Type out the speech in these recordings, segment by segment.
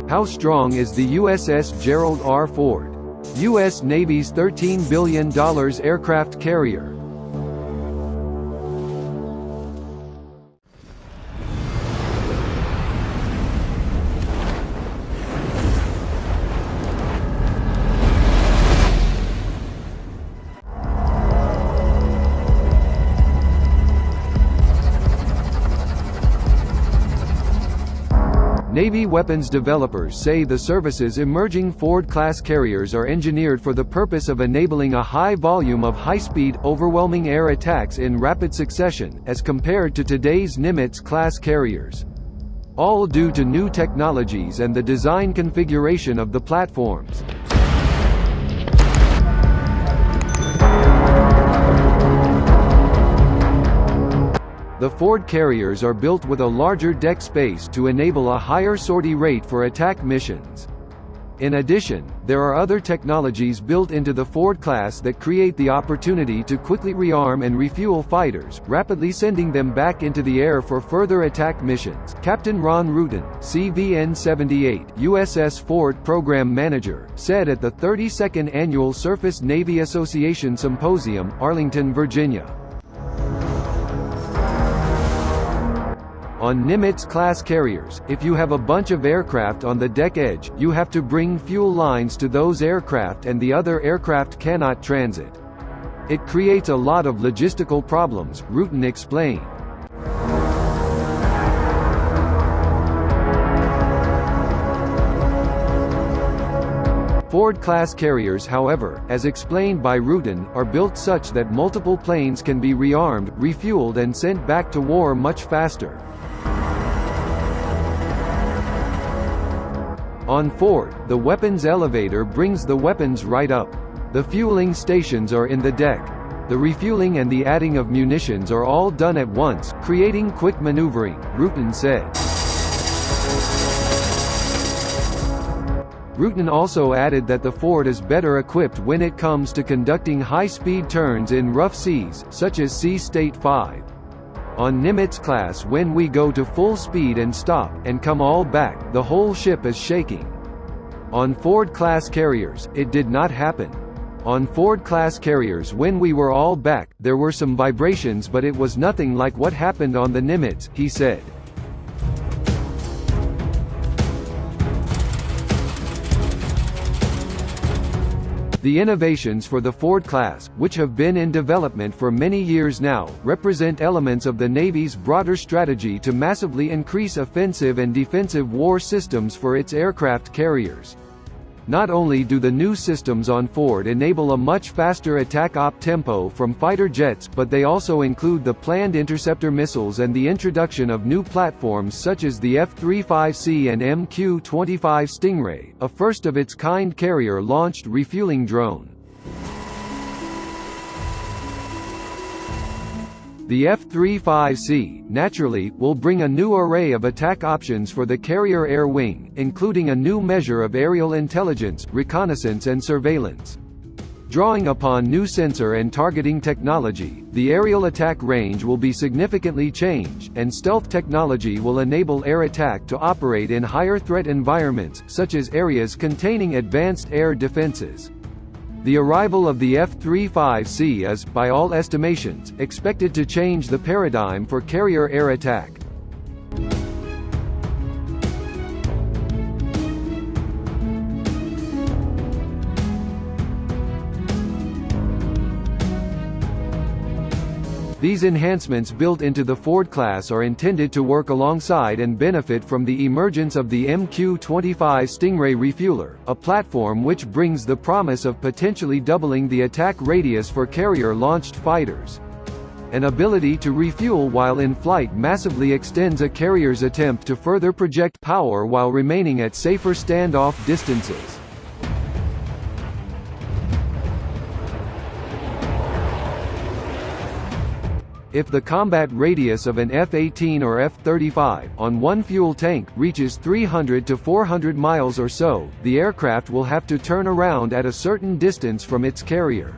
How strong is the USS Gerald R. Ford, U.S. Navy's $13 billion aircraft carrier? Navy weapons developers say the service's emerging Ford-class carriers are engineered for the purpose of enabling a high volume of high-speed, overwhelming air attacks in rapid succession, as compared to today's Nimitz-class carriers. All due to new technologies and the design configuration of the platforms. The Ford carriers are built with a larger deck space to enable a higher sortie rate for attack missions. In addition, there are other technologies built into the Ford class that create the opportunity to quickly rearm and refuel fighters, rapidly sending them back into the air for further attack missions. Captain Ron Rutan, CVN-78, USS Ford Program Manager, said at the 32nd Annual Surface Navy Association Symposium, Arlington, Virginia. On Nimitz-class carriers, if you have a bunch of aircraft on the deck edge, you have to bring fuel lines to those aircraft and the other aircraft cannot transit. It creates a lot of logistical problems, Rutan explained. Ford-class carriers, however, as explained by Rutan, are built such that multiple planes can be rearmed, refueled and sent back to war much faster. On Ford, the weapons elevator brings the weapons right up. The fueling stations are in the deck. The refueling and the adding of munitions are all done at once, creating quick maneuvering, Rutan said. Rutan also added that the Ford is better equipped when it comes to conducting high-speed turns in rough seas, such as Sea State 5. On Nimitz-class, when we go to full speed and stop, and come all back, the whole ship is shaking. On Ford-class carriers, it did not happen. On Ford-class carriers, when we were all back, there were some vibrations, but it was nothing like what happened on the Nimitz, he said. The innovations for the Ford class, which have been in development for many years now, represent elements of the Navy's broader strategy to massively increase offensive and defensive war systems for its aircraft carriers. Not only do the new systems on Ford enable a much faster attack op tempo from fighter jets, but they also include the planned interceptor missiles and the introduction of new platforms such as the F-35C and MQ-25 Stingray, a first-of-its-kind carrier-launched refueling drone. The F-35C, naturally, will bring a new array of attack options for the carrier air wing, including a new measure of aerial intelligence, reconnaissance and surveillance. Drawing upon new sensor and targeting technology, the aerial attack range will be significantly changed, and stealth technology will enable air attack to operate in higher threat environments, such as areas containing advanced air defenses. The arrival of the F-35C is, by all estimations, expected to change the paradigm for carrier air attack. These enhancements built into the Ford class are intended to work alongside and benefit from the emergence of the MQ-25 Stingray refueler, a platform which brings the promise of potentially doubling the attack radius for carrier-launched fighters. An ability to refuel while in flight massively extends a carrier's attempt to further project power while remaining at safer standoff distances. If the combat radius of an F-18 or F-35, on one fuel tank, reaches 300 to 400 miles or so, the aircraft will have to turn around at a certain distance from its carrier.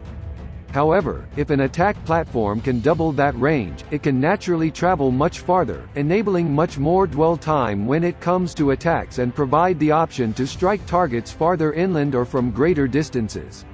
However, if an attack platform can double that range, it can naturally travel much farther, enabling much more dwell time when it comes to attacks and provide the option to strike targets farther inland or from greater distances.